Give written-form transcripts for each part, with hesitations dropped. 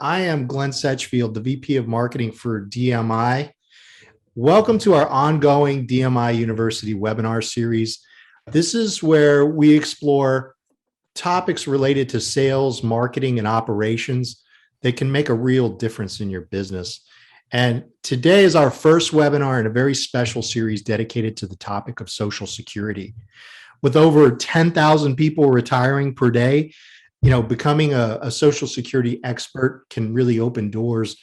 I am Glenn Setchfield, the VP of Marketing for DMI. Welcome to our ongoing DMI University webinar series. This is where we explore topics related to sales, marketing, and operations that can make a real difference in your business. And today is our first webinar in a very special series dedicated to the topic of Social Security. With over 10,000 people retiring per day, becoming a Social Security expert can really open doors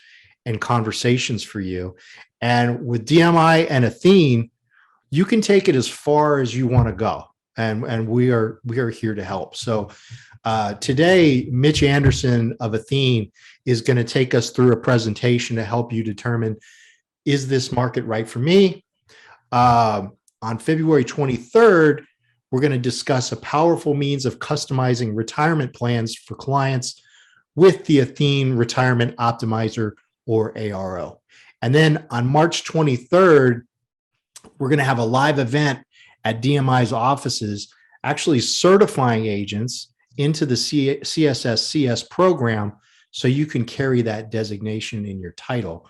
and conversations for you. And with DMI and Athene, you can take it as far as you want to go. And we are here to help. So today, Mitch Anderson of Athene is going to take us through a presentation to help you determine, is this market right for me? On February 23rd, we're going to discuss a powerful means of customizing retirement plans for clients with the Athene Retirement Optimizer, or ARO. And then on March 23rd, we're going to have a live event at DMI's offices, actually certifying agents into the CS program so you can carry that designation in your title.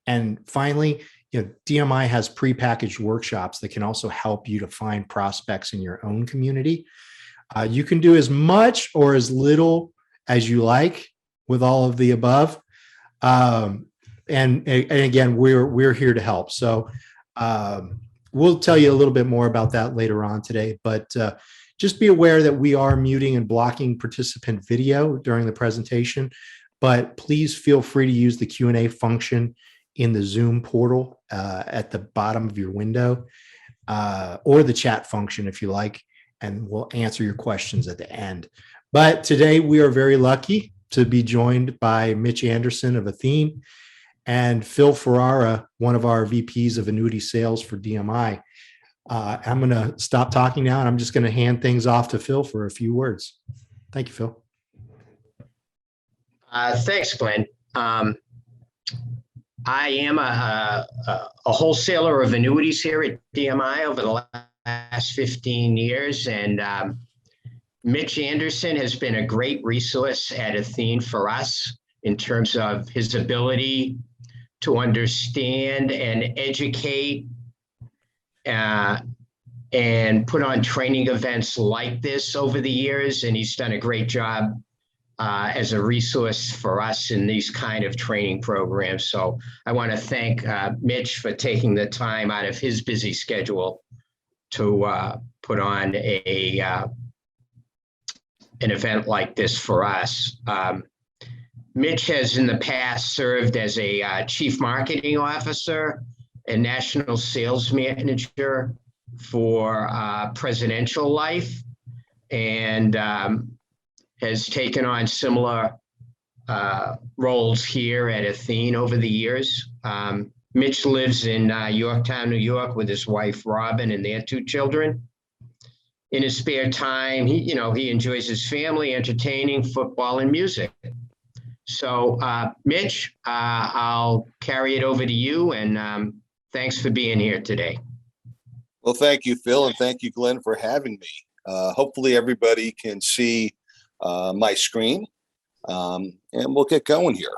And finally, DMI has prepackaged workshops that can also help you to find prospects in your own community. You can do as much or as little as you like with all of the above. And again, we're here to help. So we'll tell you a little bit more about that later on today, but just be aware that we are muting and blocking participant video during the presentation, but please feel free to use the Q&A function in the Zoom portal at the bottom of your window, or the chat function if you like, and we'll answer your questions at the end. But today we are very lucky to be joined by Mitch Anderson of Athene and Phil Ferrara, one of our VPs of annuity sales for DMI. I'm going to stop talking now, and I'm just going to hand things off to Phil for a few words. Thank you, Phil. Thanks, Glenn. I am a wholesaler of annuities here at DMI over the last 15 years, and Mitch Anderson has been a great resource at Athene for us in terms of his ability to understand and educate and put on training events like this over the years, and he's done a great job as a resource for us in these kind of training programs. So I want to thank Mitch for taking the time out of his busy schedule to put on an event like this for us. Mitch has in the past served as a chief marketing officer and national sales manager for Presidential Life, and has taken on similar roles here at Athene over the years. Mitch lives in Yorktown, New York with his wife, Robin, and their 2 children. In his spare time, he enjoys his family, entertaining, football, and music. So, Mitch, I'll carry it over to you, and thanks for being here today. Well, thank you, Phil, and thank you, Glenn, for having me. Hopefully everybody can see my screen, and we'll get going here.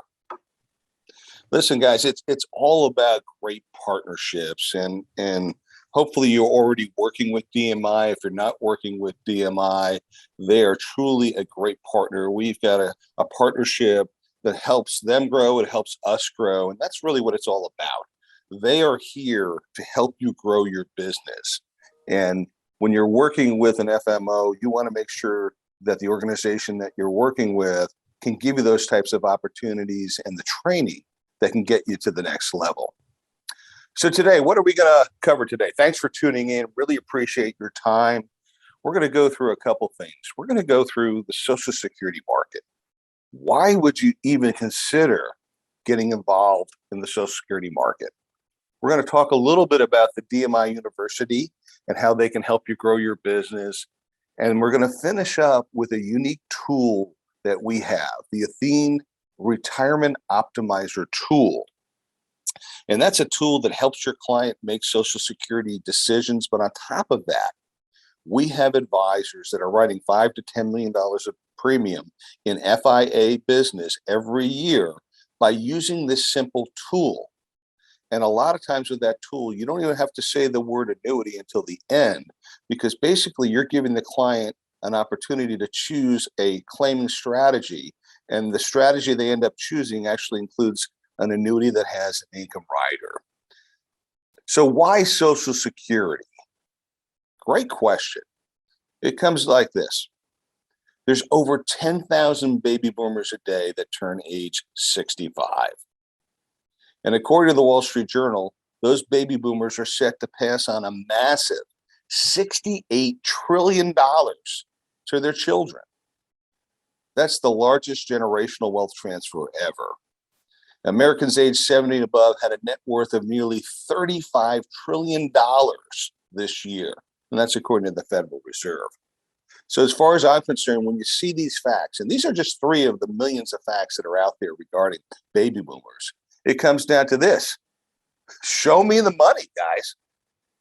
Listen, guys, it's all about great partnerships, and hopefully you're already working with DMI. If you're not working with DMI, they are truly a great partner. We've got a partnership that helps them grow, it helps us grow, and that's really what it's all about. They are here to help you grow your business. And when you're working with an FMO, you want to make sure that the organization that you're working with can give you those types of opportunities and the training that can get you to the next level. So today, what are we going to cover today? Thanks for tuning in. Really appreciate your time. We're going to go through a couple things. We're going to go through the Social Security market. Why would you even consider getting involved in the Social Security market? We're going to talk a little bit about the DMI University and how they can help you grow your business. And we're going to finish up with a unique tool that we have, the Athene Retirement Optimizer tool. And that's a tool that helps your client make Social Security decisions. But on top of that, we have advisors that are writing $5 to $10 million premium in FIA business every year by using this simple tool. And a lot of times with that tool, you don't even have to say the word annuity until the end, because basically you're giving the client an opportunity to choose a claiming strategy. And the strategy they end up choosing actually includes an annuity that has an income rider. So why Social Security? Great question. It comes like this. There's over 10,000 baby boomers a day that turn age 65. And according to the Wall Street Journal, those baby boomers are set to pass on a massive $68 trillion to their children. That's the largest generational wealth transfer ever. Americans aged 70 and above had a net worth of nearly $35 trillion this year. And that's according to the Federal Reserve. So as far as I'm concerned, when you see these facts, and these are just 3 of the millions of facts that are out there regarding baby boomers, it comes down to this. Show me the money, guys.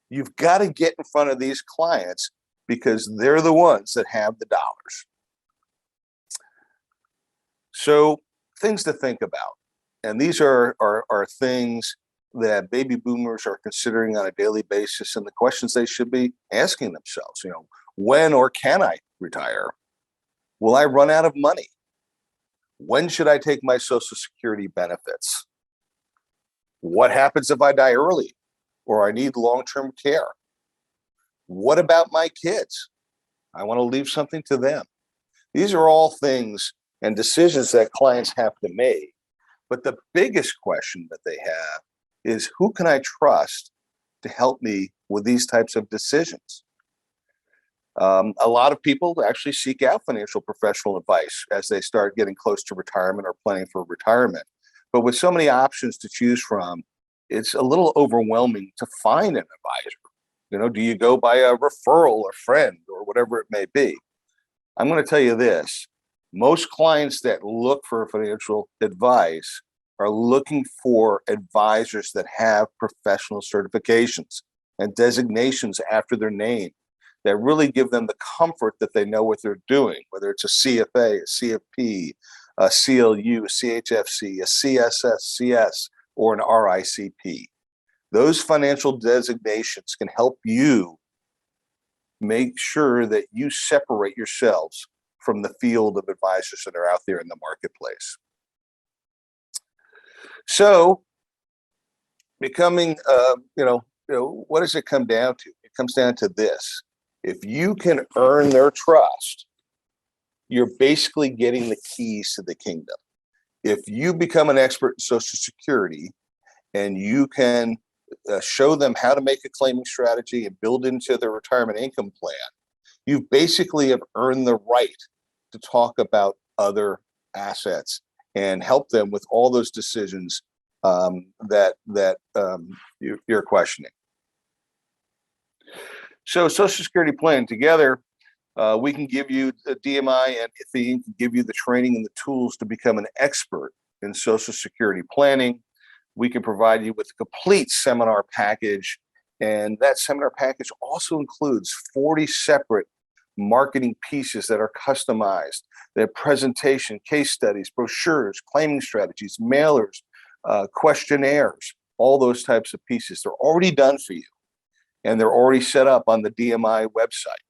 You've got to get in front of these clients because they're the ones that have the dollars. So things to think about. And these are things that baby boomers are considering on a daily basis, and the questions they should be asking themselves, when or can I retire? Will I run out of money? When should I take my Social Security benefits? What happens if I die early or I need long-term care? What about my kids? I want to leave something to them. These are all things and decisions that clients have to make. But the biggest question that they have is, who can I trust to help me with these types of decisions? A lot of people actually seek out financial professional advice as they start getting close to retirement or planning for retirement. But with so many options to choose from, it's a little overwhelming to find an advisor. Do you go by a referral, a friend, or whatever it may be? I'm going to tell you this. Most clients that look for financial advice are looking for advisors that have professional certifications and designations after their name that really give them the comfort that they know what they're doing, whether it's a CFA, a CFP, a CLU, a CHFC, a CSSCS, or an RICP. Those financial designations can help you make sure that you separate yourselves from the field of advisors that are out there in the marketplace. So becoming, what does it come down to? It comes down to this. If you can earn their trust, you're basically getting the keys to the kingdom. If you become an expert in Social Security and you can show them how to make a claiming strategy and build into their retirement income plan, you basically have earned the right to talk about other assets and help them with all those decisions that you're questioning. So Social Security plan together, we can give you the DMI, and Athene can give you the training and the tools to become an expert in Social Security planning. We can provide you with a complete seminar package, and that seminar package also includes 40 separate marketing pieces that are customized. They have presentation, case studies, brochures, claiming strategies, mailers, questionnaires, all those types of pieces. They're already done for you, and they're already set up on the DMI website.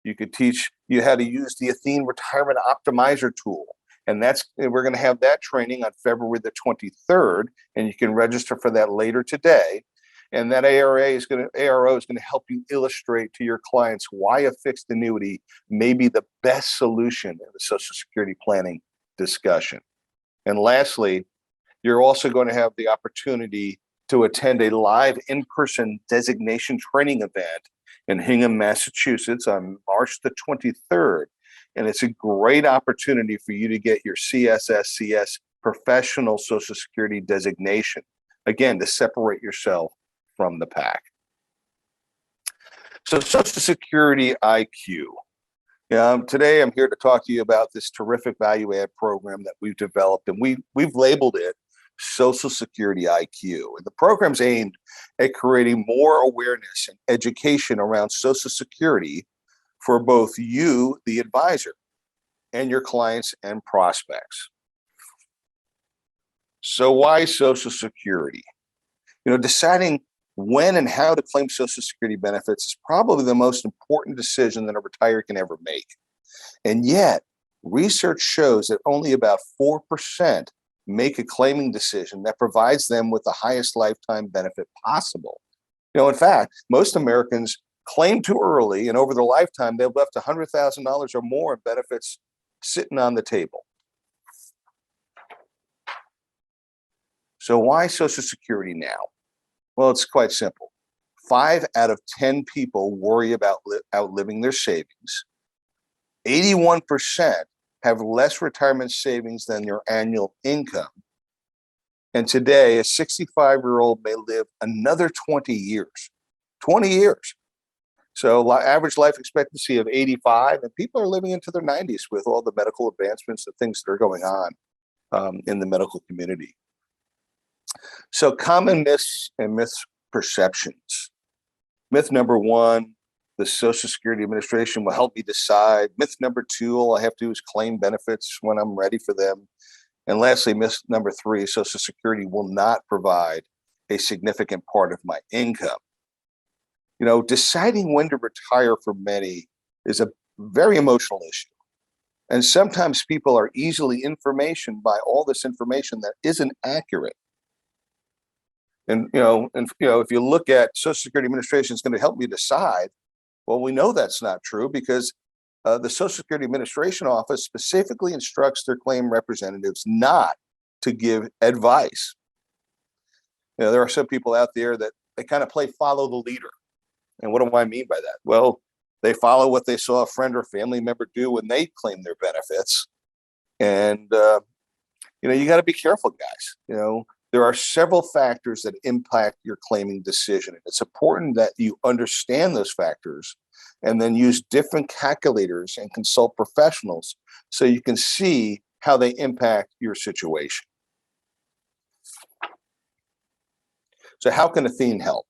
You could teach you how to use the Athene Retirement Optimizer tool. And we're going to have that training on February the 23rd, and you can register for that later today. And that ARO is going to help you illustrate to your clients why a fixed annuity may be the best solution in the Social Security planning discussion. And lastly, you're also going to have the opportunity to attend a live in-person designation training event in Hingham, Massachusetts on March the 23rd. And it's a great opportunity for you to get your CSSCS professional Social Security designation, again, to separate yourself from the pack. So Social Security IQ. Today I'm here to talk to you about this terrific value add program that we've developed, and we've labeled it Social Security IQ. And the program's aimed at creating more awareness and education around Social Security for both you, the advisor, and your clients and prospects. So why Social Security? Deciding when and how to claim Social Security benefits is probably the most important decision that a retiree can ever make. And yet, research shows that only about 4% make a claiming decision that provides them with the highest lifetime benefit possible. In fact, most Americans claim too early, and over their lifetime, they've left $100,000 or more in benefits sitting on the table. So why Social Security now? Well, it's quite simple. 5 out of 10 people worry about outliving their savings. 81% have less retirement savings than their annual income. And today, a 65-year-old may live another 20 years. 20 years. So average life expectancy of 85, and people are living into their 90s with all the medical advancements and things that are going on in the medical community. So common myths and misperceptions. Myth number 1, the Social Security Administration will help me decide. Myth number 2, all I have to do is claim benefits when I'm ready for them. And lastly, myth number 3, Social Security will not provide a significant part of my income. Deciding when to retire for many is a very emotional issue. And sometimes people are easily information by all this information that isn't accurate. And if you look at Social Security Administration is going to help me decide, well, we know that's not true because the Social Security Administration office specifically instructs their claim representatives not to give advice. There are some people out there that they kind of play follow the leader. And what do I mean by that? Well, they follow what they saw a friend or family member do when they claim their benefits. And, you got to be careful, guys. There are several factors that impact your claiming decision. And it's important that you understand those factors and then use different calculators and consult professionals so you can see how they impact your situation. So how can Athene help?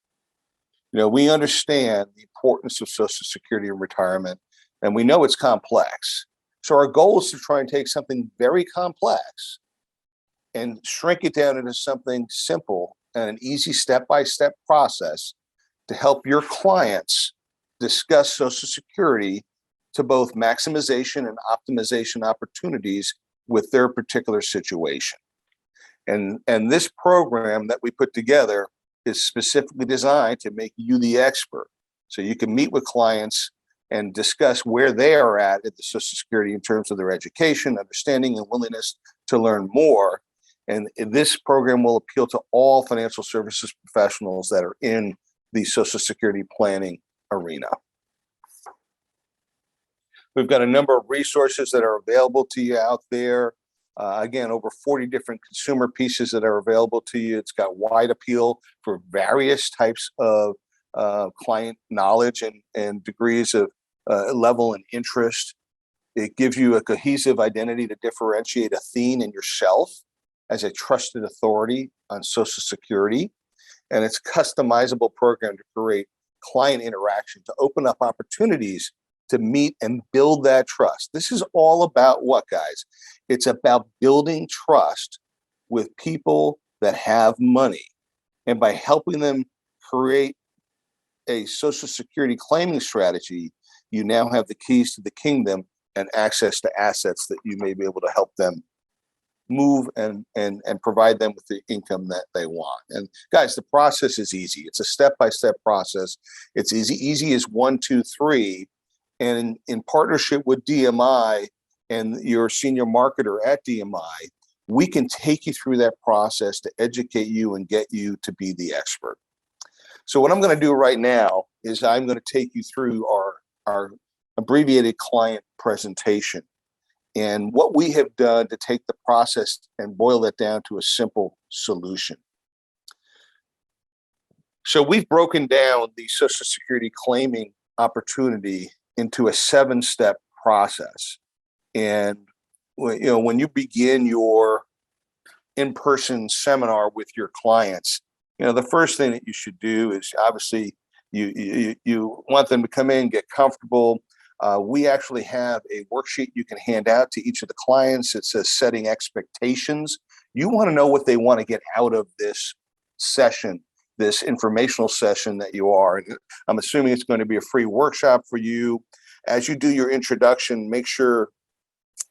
We understand the importance of Social Security and retirement, and we know it's complex. So our goal is to try and take something very complex and shrink it down into something simple and an easy step-by-step process to help your clients discuss Social Security to both maximization and optimization opportunities with their particular situation. And this program that we put together is specifically designed to make you the expert. So you can meet with clients and discuss where they are at the Social Security in terms of their education, understanding, and willingness to learn more. And this program will appeal to all financial services professionals that are in the Social Security planning arena. We've got a number of resources that are available to you out there. Again, over 40 different consumer pieces that are available to you. It's got wide appeal for various types of client knowledge and degrees of level and interest. It gives you a cohesive identity to differentiate Athene and yourself as a trusted authority on Social Security. And it's a customizable program to create client interaction, to open up opportunities to meet and build that trust. This is all about what, guys? It's about building trust with people that have money. And by helping them create a Social Security claiming strategy, you now have the keys to the kingdom and access to assets that you may be able to help them move and provide them with the income that they want. And guys, the process is easy. It's a step-by-step process. It's easy. Easy is 1, 2, 3. And in partnership with DMI and your senior marketer at DMI, we can take you through that process to educate you and get you to be the expert. So what I'm going to do right now is I'm going to take you through our abbreviated client presentation and what we have done to take the process and boil it down to a simple solution. So we've broken down the Social Security claiming opportunity into a 7-step process. And when you begin your in-person seminar with your clients, the first thing that you should do is obviously you want them to come in, get comfortable. We actually have a worksheet you can hand out to each of the clients. It says setting expectations. You want to know what they want to get out of this session, this informational session that you are. And I'm assuming it's going to be a free workshop for you. As you do your introduction, make sure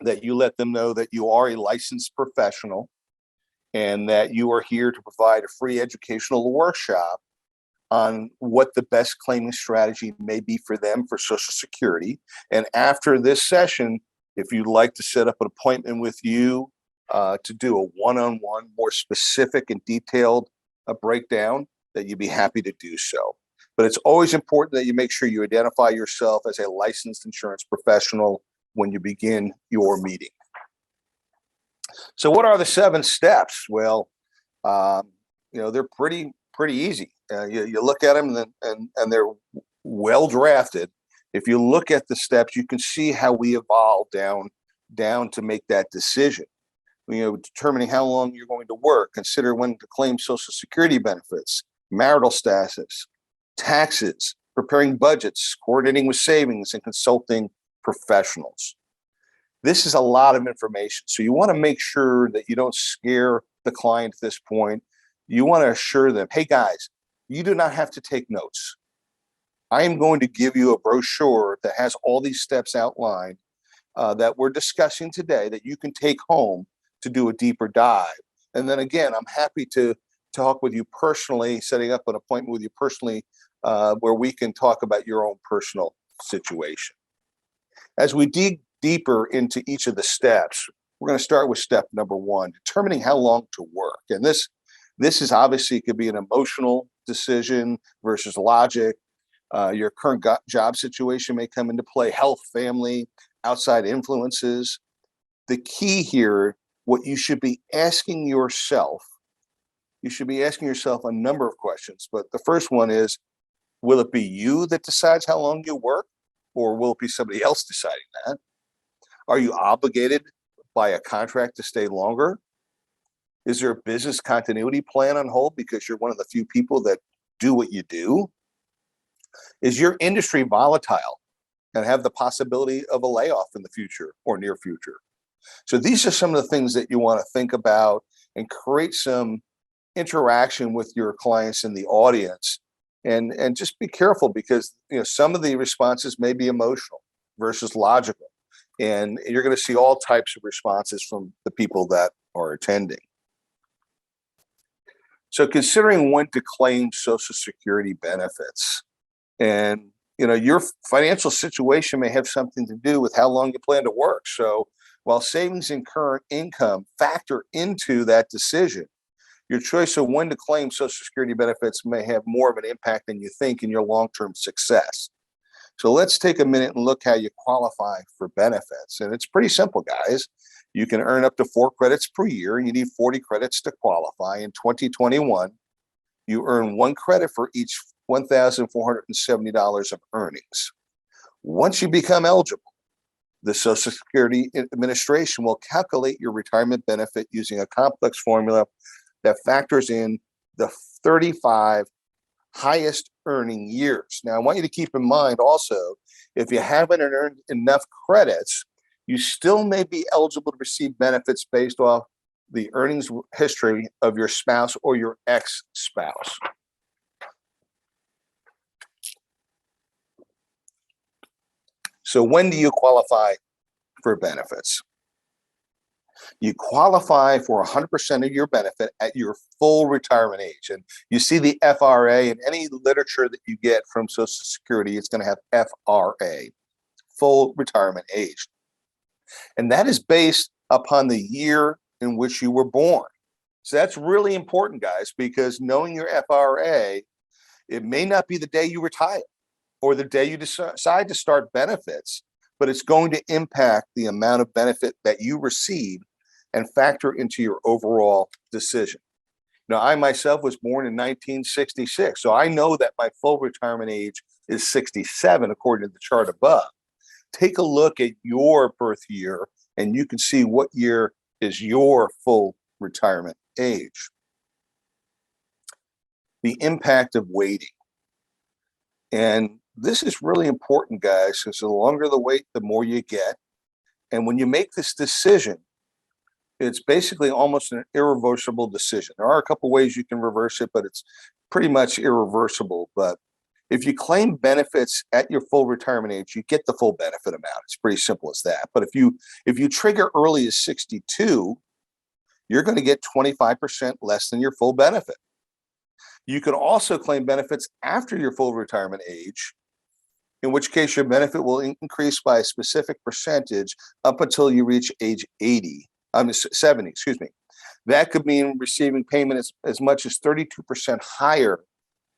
that you let them know that you are a licensed professional and that you are here to provide a free educational workshop on what the best claiming strategy may be for them for Social Security. And after this session, if you'd like to set up an appointment with you to do a one-on-one, more specific and detailed breakdown, that you'd be happy to do so. But it's always important that you make sure you identify yourself as a licensed insurance professional when you begin your meeting. So what are the 7 steps? Well, they're pretty easy. You look at them and they're well drafted. If you look at the steps, you can see how we evolve down to make that decision. Determining how long you're going to work, consider when to claim Social Security benefits, marital status, taxes, preparing budgets, coordinating with savings, and consulting professionals. This is a lot of information. So you want to make sure that you don't scare the client at this point. You want to assure them, hey guys, you do not have to take notes. I am going to give you a brochure that has all these steps outlined that we're discussing today that you can take home to do a deeper dive. And then again, I'm happy to talk with you personally, setting up an appointment with you personally where we can talk about your own personal situation. As we dig deeper into each of the steps, we're going to start with step number 1, determining how long to work. And this is obviously could be an emotional decision versus logic. Your current job situation may come into play, health, family, outside influences. The key here, what you should be asking yourself, a number of questions, but the first one is, will it be you that decides how long you work, or will it be somebody else deciding that? Are you obligated by a contract to stay longer? Is there a business continuity plan on hold because you're one of the few people that do what you do? Is your industry volatile and have the possibility of a layoff in the future or near future? So these are some of the things that you want to think about and create some interaction with your clients in the audience. And just be careful because some of the responses may be emotional versus logical. And you're going to see all types of responses from the people that are attending. So considering when to claim Social Security benefits, and your financial situation may have something to do with how long you plan to work. So while savings and current income factor into that decision, your choice of when to claim Social Security benefits may have more of an impact than you think in your long-term success. So let's take a minute and look how you qualify for benefits. And it's pretty simple, guys. You can earn up to 4 credits per year, and you need 40 credits to qualify. In 2021, you earn 1 credit for each $1,470 of earnings. Once you become eligible, the Social Security Administration will calculate your retirement benefit using a complex formula that factors in the 35 highest earning years. Now, I want you to keep in mind also, if you haven't earned enough credits, you still may be eligible to receive benefits based off the earnings history of your spouse or your ex-spouse. So when do you qualify for benefits? You qualify for 100% of your benefit at your full retirement age. And you see the FRA in any literature that you get from Social Security, it's going to have FRA, full retirement age. And that is based upon the year in which you were born. So that's really important, guys, because knowing your FRA, it may not be the day you retire or the day you decide to start benefits, but it's going to impact the amount of benefit that you receive and factor into your overall decision. Now, I myself was born in 1966, so I know that my full retirement age is 67, according to the chart above. Take a look at your birth year, and you can see what year is your full retirement age. The impact of waiting. And this is really important, guys, because the longer the wait, the more you get. And when you make this decision, it's basically almost an irreversible decision. There are a couple ways you can reverse it, but it's pretty much irreversible. But if you claim benefits at your full retirement age, you get the full benefit amount. It's pretty simple as that. But if you trigger early as 62, you're going to get 25% less than your full benefit. You can also claim benefits after your full retirement age, in which case your benefit will increase by a specific percentage up until you reach age 70, excuse me. That could mean receiving payment as much as 32% higher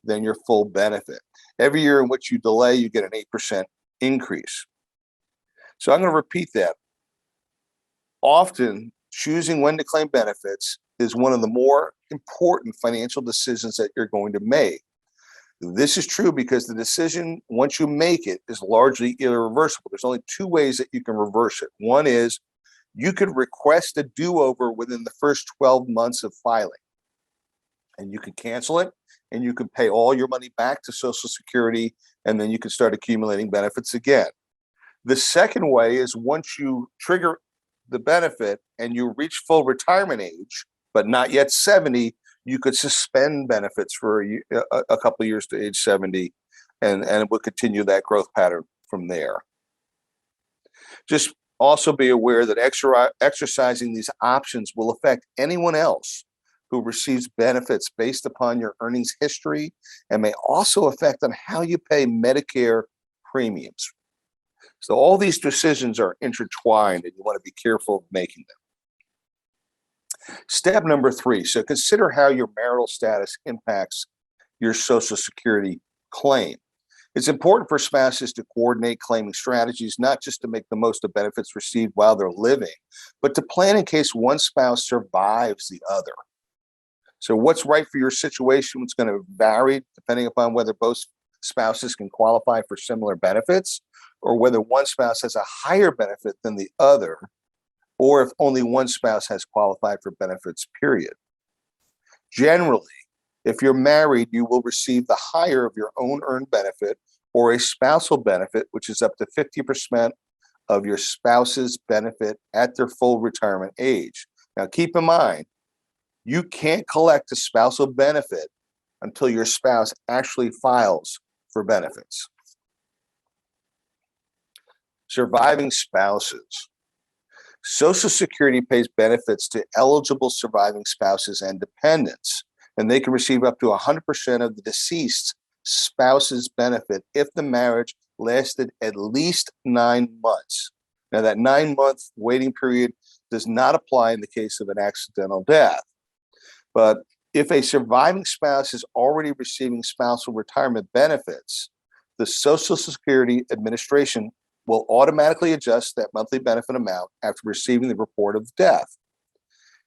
than your full benefit. Every year in which you delay, you get an 8% increase. So I'm going to repeat that. Often, choosing when to claim benefits is one of the more important financial decisions that you're going to make. This is true because the decision, once you make it, is largely irreversible. There's only two ways that you can reverse it. One is you could request a do-over within the first 12 months of filing, and you can cancel it, and you can pay all your money back to Social Security, and then you can start accumulating benefits again. The second way is once you trigger the benefit and you reach full retirement age, but not yet 70, you could suspend benefits for a couple of years to age 70, and it will continue that growth pattern from there. Just also be aware that exercising these options will affect anyone else who receives benefits based upon your earnings history, and may also affect on how you pay Medicare premiums. So all these decisions are intertwined, and you want to be careful of making them. Step number 3. So consider how your marital status impacts your Social Security claim. It's important for spouses to coordinate claiming strategies, not just to make the most of benefits received while they're living, but to plan in case one spouse survives the other. So what's right for your situation is going to vary depending upon whether both spouses can qualify for similar benefits, or whether one spouse has a higher benefit than the other, or if only one spouse has qualified for benefits, period. Generally, if you're married, you will receive the higher of your own earned benefit or a spousal benefit, which is up to 50% of your spouse's benefit at their full retirement age. Now, keep in mind, you can't collect a spousal benefit until your spouse actually files for benefits. Surviving spouses. Social Security pays benefits to eligible surviving spouses and dependents, and they can receive up to 100% of the deceased spouse's benefit if the marriage lasted at least 9 months. Now, that 9-month waiting period does not apply in the case of an accidental death. But if a surviving spouse is already receiving spousal retirement benefits, the Social Security Administration will automatically adjust that monthly benefit amount after receiving the report of death.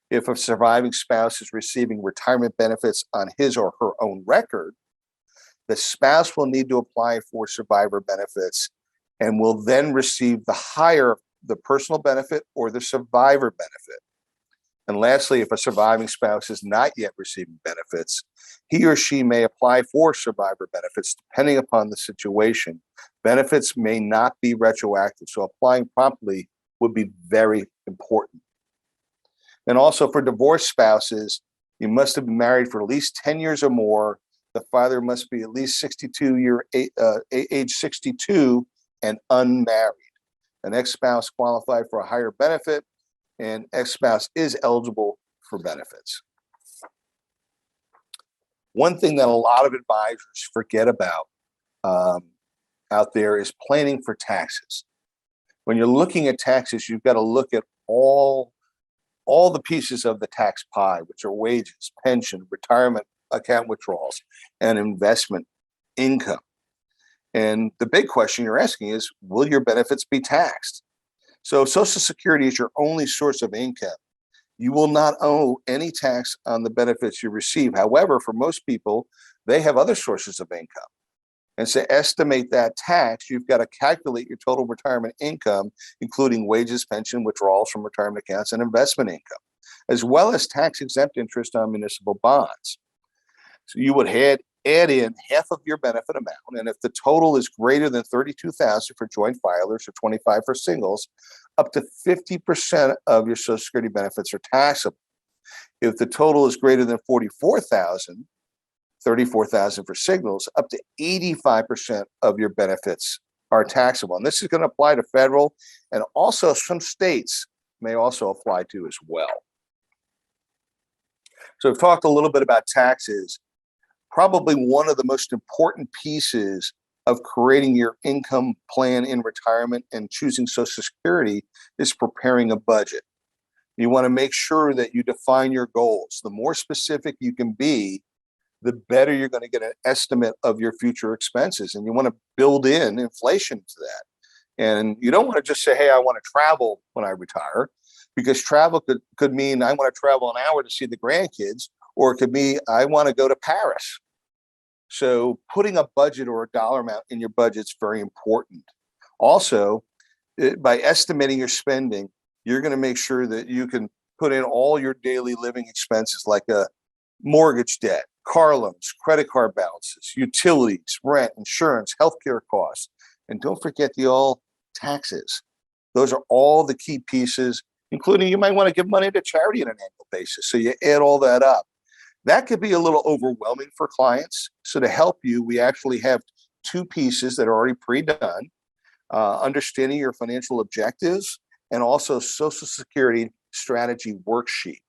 If a surviving spouse is receiving retirement benefits on his or her own record, the spouse will need to apply for survivor benefits and will then receive the personal benefit or the survivor benefit. And lastly, if a surviving spouse is not yet receiving benefits, he or she may apply for survivor benefits depending upon the situation. Benefits may not be retroactive, so applying promptly would be very important. And also for divorced spouses, you must have been married for at least 10 years or more. The father must be at least age 62 and unmarried. An ex-spouse qualified for a higher benefit, and ex-spouse is eligible for benefits. One thing that a lot of advisors forget about out there is planning for taxes. When you're looking at taxes, you've got to look at all the pieces of the tax pie, which are wages, pension, retirement account withdrawals, and investment income. And the big question you're asking is, will your benefits be taxed? So if Social Security is your only source of income, you will not owe any tax on the benefits you receive. However, for most people, they have other sources of income. And to estimate that tax, you've got to calculate your total retirement income, including wages, pension, withdrawals from retirement accounts, and investment income, as well as tax-exempt interest on municipal bonds. So you would add add in half of your benefit amount. And if the total is greater than $32,000 for joint filers or 25 for singles, up to 50% of your Social Security benefits are taxable. If the total is greater than $44,000, 34,000 for singles, up to 85% of your benefits are taxable. And this is going to apply to federal, and also some states may also apply to as well. So we've talked a little bit about taxes. Probably one of the most important pieces of creating your income plan in retirement and choosing Social Security is preparing a budget. You want to make sure that you define your goals. The more specific you can be, the better you're going to get an estimate of your future expenses. And you want to build in inflation to that. And you don't want to just say, hey, I want to travel when I retire, because travel could mean I want to travel an hour to see the grandkids, or it could be I want to go to Paris. So putting a budget or a dollar amount in your budget is very important. Also, by estimating your spending, you're going to make sure that you can put in all your daily living expenses, like a mortgage debt, car loans, credit card balances, utilities, rent, insurance, healthcare costs, and don't forget the all taxes. Those are all the key pieces, including you might want to give money to charity on an annual basis. So you add all that up. That could be a little overwhelming for clients. So to help you, we actually have two pieces that are already pre-done, understanding your financial objectives and also Social Security strategy worksheet.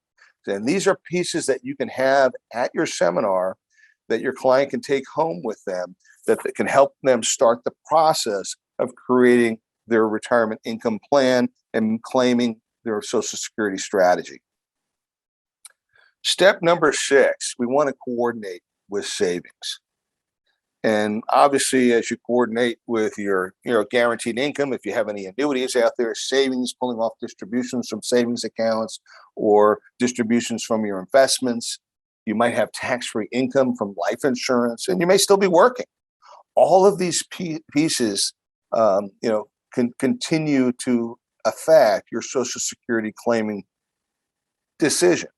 And these are pieces that you can have at your seminar that your client can take home with them, that can help them start the process of creating their retirement income plan and claiming their Social Security strategy. Step number 6, we want to coordinate with savings. And obviously, as you coordinate with your guaranteed income, if you have any annuities out there, savings, pulling off distributions from savings accounts or distributions from your investments, you might have tax-free income from life insurance, and you may still be working. All of these pieces, can continue to affect your Social Security claiming decision.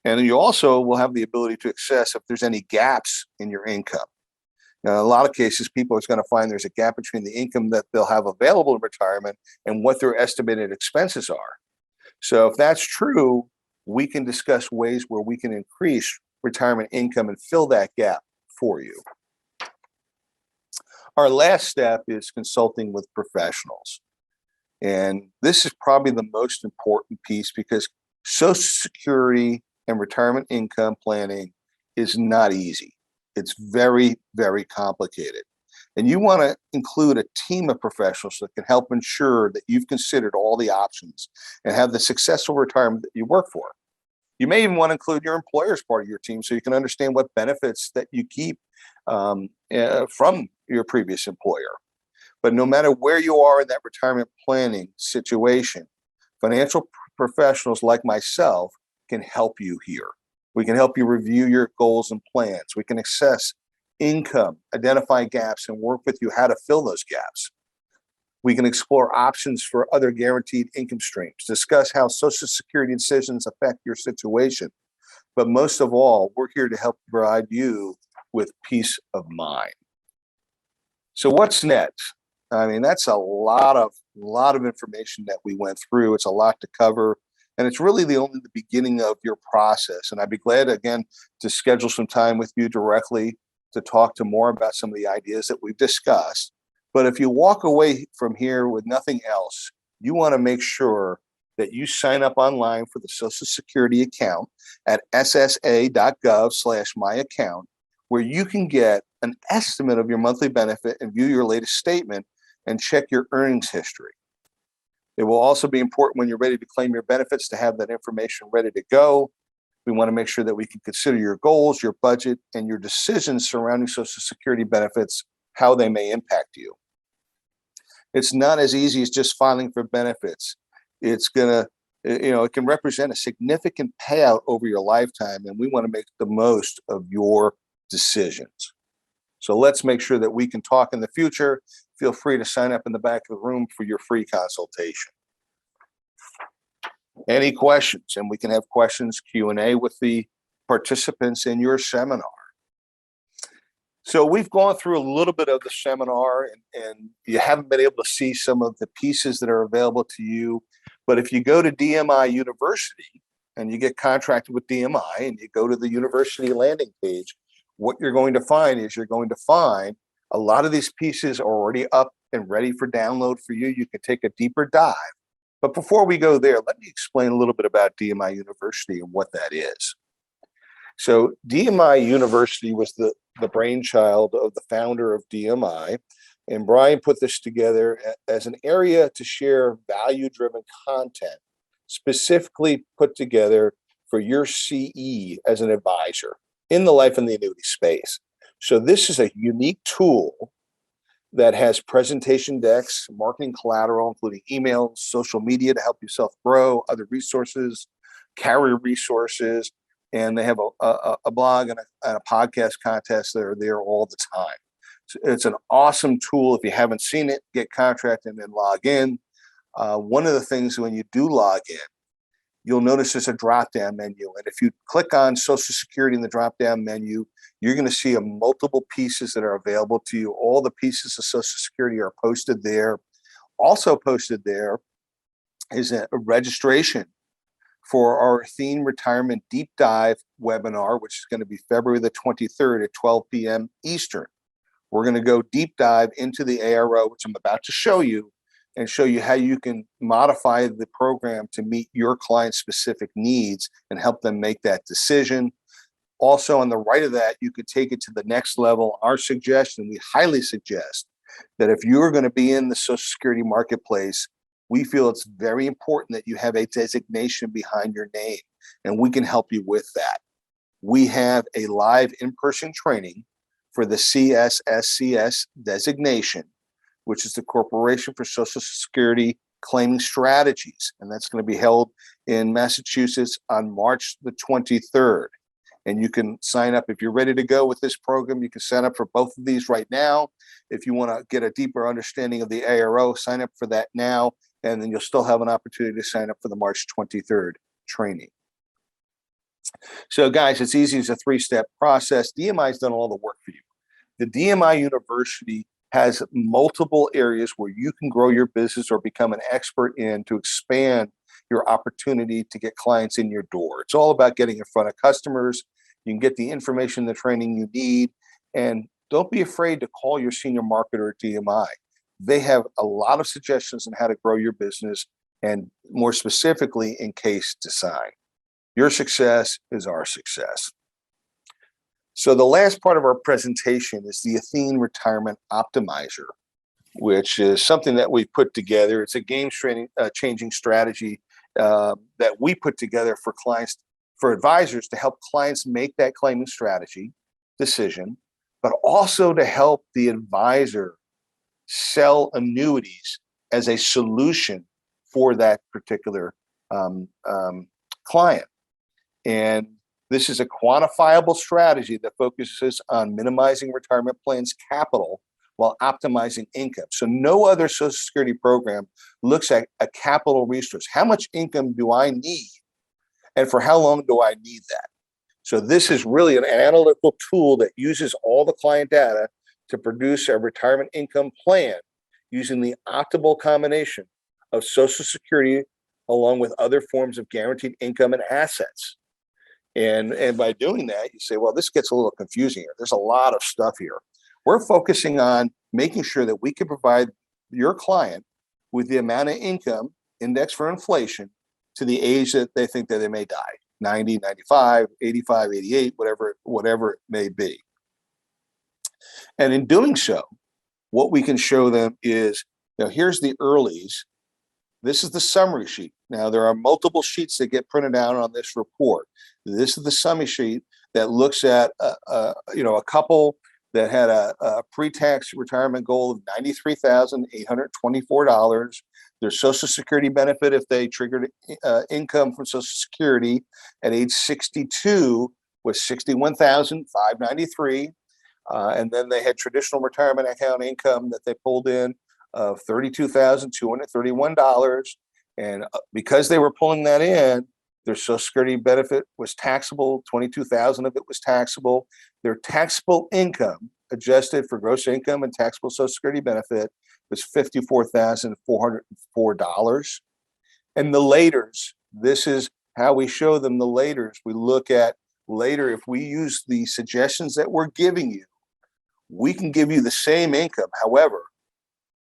And you also will have the ability to assess if there's any gaps in your income. Now, in a lot of cases, people are going to find there's a gap between the income that they'll have available in retirement and what their estimated expenses are. So if that's true, we can discuss ways where we can increase retirement income and fill that gap for you. Our last step is consulting with professionals. And this is probably the most important piece, because Social Security and retirement income planning is not easy. It's very, very complicated. And you want to include a team of professionals that can help ensure that you've considered all the options and have the successful retirement that you work for. You may even want to include your employer as part of your team so you can understand what benefits that you keep from your previous employer. But no matter where you are in that retirement planning situation, financial professionals like myself can help you here. We can help you review your goals and plans. We can assess income, identify gaps, and work with you how to fill those gaps. We can explore options for other guaranteed income streams, discuss how Social Security decisions affect your situation. But most of all, we're here to help provide you with peace of mind. So what's next? I mean, that's a lot of information that we went through. It's a lot to cover. And it's really only the beginning of your process. And I'd be glad, again, to schedule some time with you directly to talk to more about some of the ideas that we've discussed. But if you walk away from here with nothing else, you want to make sure that you sign up online for the Social Security account at ssa.gov/myaccount, where you can get an estimate of your monthly benefit and view your latest statement and check your earnings history. It will also be important when you're ready to claim your benefits to have that information ready to go. We want to make sure that we can consider your goals, your budget, and your decisions surrounding Social Security benefits, how they may impact you. It's not as easy as just filing for benefits. It's going to, it can represent a significant payout over your lifetime, and we want to make the most of your decisions. So let's make sure that we can talk in the future. Feel free to sign up in the back of the room for your free consultation. Any questions? And we can have questions, Q&A with the participants in your seminar. So we've gone through a little bit of the seminar, and you haven't been able to see some of the pieces that are available to you. But if you go to DMI University and you get contracted with DMI and you go to the university landing page, what you're going to find is you're going to find a lot of these pieces are already up and ready for download for you. You can take a deeper dive. But before we go there, let me explain a little bit about DMI University and what that is. So DMI University was the brainchild of the founder of DMI. And Brian put this together as an area to share value-driven content, specifically put together for your CE as an advisor in the life and the annuity space. So this is a unique tool that has presentation decks, marketing collateral, including emails, social media to help yourself grow, other resources, carrier resources, and they have a blog and a podcast contest that are there all the time. So it's an awesome tool. If you haven't seen it, get contracted and then log in. One of the things when you do log in, you'll notice there's a drop-down menu. And if you click on Social Security in the drop-down menu, you're going to see multiple pieces that are available to you. All the pieces of Social Security are posted there. Also posted there is a registration for our Athene Retirement Deep Dive webinar, which is going to be February the 23rd at 12 p.m. Eastern. We're going to go deep dive into the ARO, which I'm about to show you, and show you how you can modify the program to meet your client's specific needs and help them make that decision. Also, on the right of that, you could take it to the next level. Our suggestion, we highly suggest that if you're going to be in the Social Security marketplace, we feel it's very important that you have a designation behind your name, and we can help you with that. We have a live in-person training for the CSSCS designation, which is the Corporation for Social Security Claiming Strategies, and that's going to be held in Massachusetts on March the 23rd. And you can sign up if you're ready to go with this program. You can sign up for both of these right now. If you want to get a deeper understanding of the ARO, sign up for that now, and then you'll still have an opportunity to sign up for the March 23rd training. So guys, it's easy as a 3-step process. DMI's done all the work for you. The DMI University has multiple areas where you can grow your business or become an expert in to expand your opportunity to get clients in your door. It's all about getting in front of customers. You can get the information, the training you need, and don't be afraid to call your senior marketer at DMI. They have a lot of suggestions on how to grow your business, and more specifically in case design. Your success is our success. So the last part of our presentation is the Athene Retirement Optimizer, which is something that we put together. It's a game-changing strategy that we put together for clients, for advisors, to help clients make that claiming strategy decision, but also to help the advisor sell annuities as a solution for that particular client. And this is a quantifiable strategy that focuses on minimizing retirement plans' capital while optimizing income. So no other Social Security program looks at a capital resource. How much income do I need? And for how long do I need that? So this is really an analytical tool that uses all the client data to produce a retirement income plan using the optimal combination of Social Security along with other forms of guaranteed income and assets. And by doing that, you say, well, this gets a little confusing here. There's a lot of stuff here. We're focusing on making sure that we can provide your client with the amount of income indexed for inflation to the age that they think that they may die, 90, 95, 85, 88, whatever it may be. And in doing so, what we can show them is, here's the earlies. This is the summary sheet. Now, there are multiple sheets that get printed out on this report. This is the summary sheet that looks at a couple that had a pre-tax retirement goal of $93,824. Their Social Security benefit, if they triggered income from Social Security at age 62, was $61,593. And then they had traditional retirement account income that they pulled in of $32,231. And because they were pulling that in, their Social Security benefit was taxable. $22,000 of it was taxable. Their taxable income adjusted for gross income and taxable Social Security benefit was $54,404. And the laters, this is how we show them the laters. We look at later, if we use the suggestions that we're giving you, we can give you the same income. However,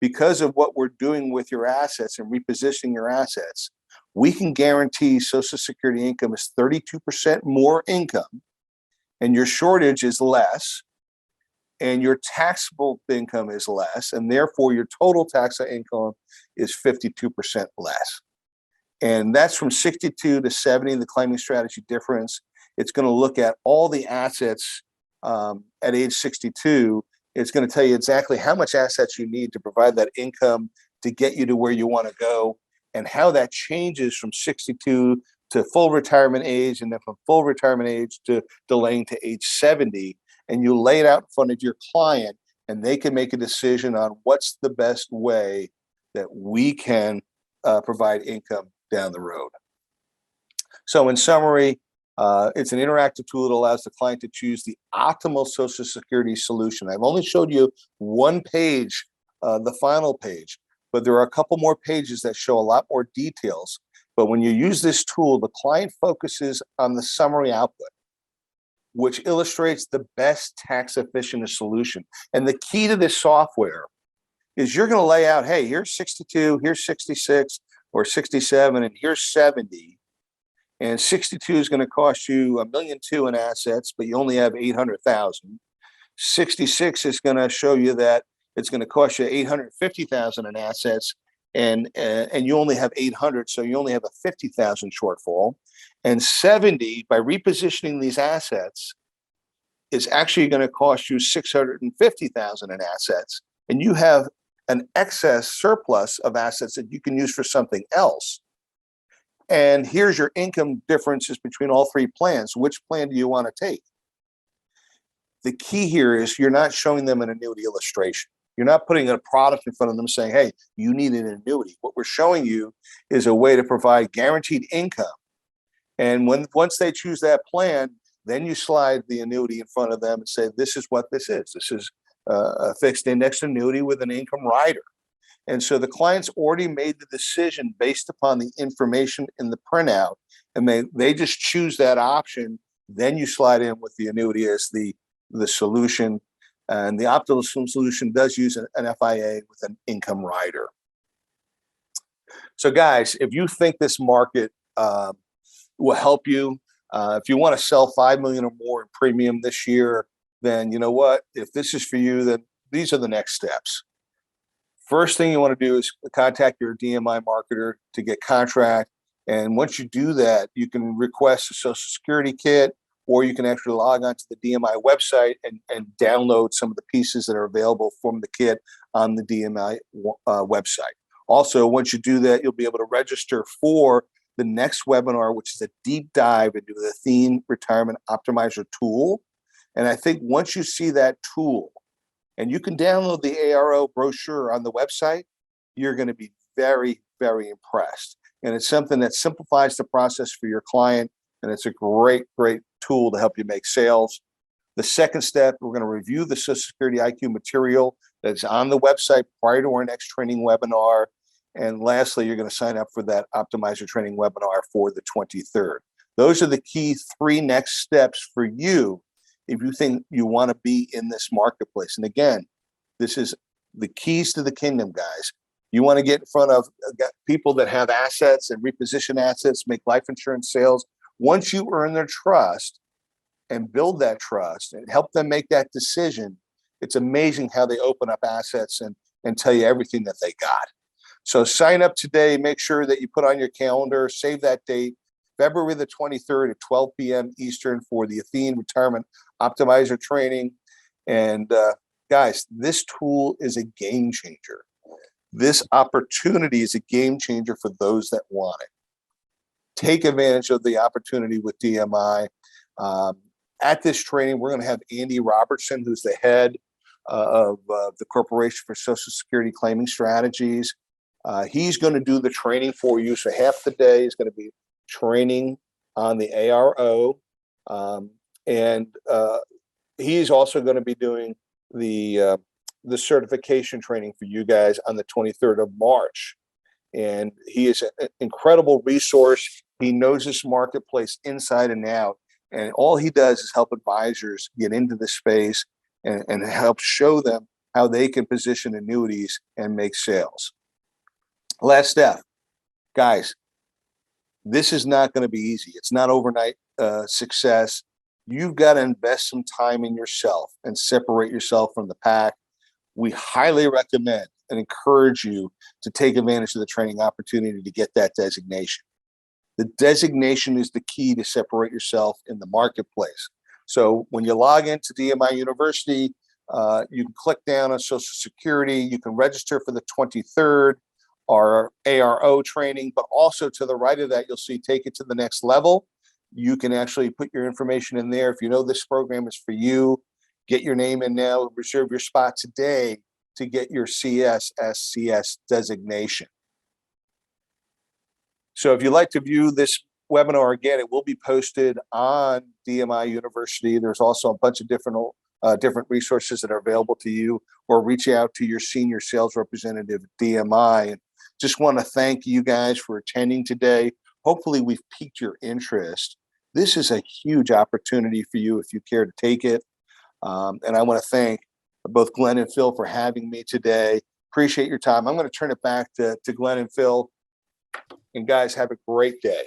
because of what we're doing with your assets and repositioning your assets, we can guarantee Social Security income is 32% more income, and your shortage is less, and your taxable income is less, and therefore your total taxable income is 52% less. And that's from 62 to 70, the claiming strategy difference. It's going to look at all the assets at age 62. It's going to tell you exactly how much assets you need to provide that income to get you to where you want to go, and how that changes from 62 to full retirement age, and then from full retirement age to delaying to age 70. And you lay it out in front of your client, and they can make a decision on what's the best way that we can provide income down the road. So in summary, it's an interactive tool that allows the client to choose the optimal Social Security solution. I've only showed you one page, the final page, but there are a couple more pages that show a lot more details. But when you use this tool, the client focuses on the summary output, which illustrates the best tax efficient solution. And the key to this software is you're going to lay out, hey, here's 62, here's 66 or 67, and here's 70. And 62 is going to cost you $1.2 million in assets, but you only have 800,000. 66 is going to show you that it's going to cost you 850,000 in assets, and you only have 800, so you only have a 50,000 shortfall. And 70, by repositioning these assets, is actually going to cost you 650,000 in assets, and you have an excess surplus of assets that you can use for something else. And here's your income differences between all three plans. Which plan do you want to take? The key here is you're not showing them an annuity illustration. You're not putting a product in front of them saying, hey, you need an annuity. What we're showing you is a way to provide guaranteed income. And once they choose that plan, then you slide the annuity in front of them and say, this is what this is. This is a fixed index annuity with an income rider. And so the client's already made the decision based upon the information in the printout, and they just choose that option. Then you slide in with the annuity as the solution. And the optimal solution does use an FIA with an income rider. So guys, if you think this market will help you, if you want to sell $5 million or more in premium this year, then you know what? If this is for you, then these are the next steps. First thing you want to do is contact your DMI marketer to get contract. And once you do that, you can request a Social Security kit, or you can actually log on to the DMI website and download some of the pieces that are available from the kit on the DMI website. Also, once you do that, you'll be able to register for the next webinar, which is a deep dive into the Athene Retirement Optimizer tool. And I think once you see that tool, and you can download the ARO brochure on the website, you're going to be very, very impressed. And it's something that simplifies the process for your client, and it's a great, great tool to help you make sales. The second step, we're going to review the Social Security IQ material that's on the website prior to our next training webinar. And lastly, you're going to sign up for that Optimizer training webinar for the 23rd. Those are the key three next steps for you if you think you want to be in this marketplace. And again, this is the keys to the kingdom, guys. You want to get in front of people that have assets and reposition assets, make life insurance sales. Once you earn their trust and build that trust and help them make that decision, it's amazing how they open up assets and tell you everything that they got. So sign up today. Make sure that you put on your calendar, save that date, February the 23rd at 12 p.m. Eastern for the Athene Retirement Optimizer training. And guys, this tool is a game changer. This opportunity is a game changer for those that want it. Take advantage of the opportunity with DMI. At this training, we're going to have Andy Robertson, who's the head of the Corporation for Social Security Claiming Strategies. He's going to do the training for you. So half the day is going to be training on the ARO. And he's also going to be doing the certification training for you guys on the 23rd of March. And he is an incredible resource. He knows this marketplace inside and out. And all he does is help advisors get into the space and help show them how they can position annuities and make sales. Last step, guys, this is not going to be easy. It's not overnight success. You've got to invest some time in yourself and separate yourself from the pack. We highly recommend and encourage you to take advantage of the training opportunity to get that designation. The designation is the key to separate yourself in the marketplace. So when you log into DMI University, you can click down on Social Security. You can register for the 23rd, our ARO training, but also to the right of that, you'll see Take It to the Next Level. You can actually put your information in there. If you know this program is for you, get your name in now, reserve your spot today to get your CSSCS designation. So if you'd like to view this webinar again, it will be posted on DMI University. There's also a bunch of different resources that are available to you, or reach out to your senior sales representative at DMI. And just want to thank you guys for attending today. Hopefully we've piqued your interest. This is a huge opportunity for you if you care to take it. And I want to thank both Glenn and Phil for having me today. Appreciate your time. I'm going to turn it back to Glenn and Phil. And guys, have a great day.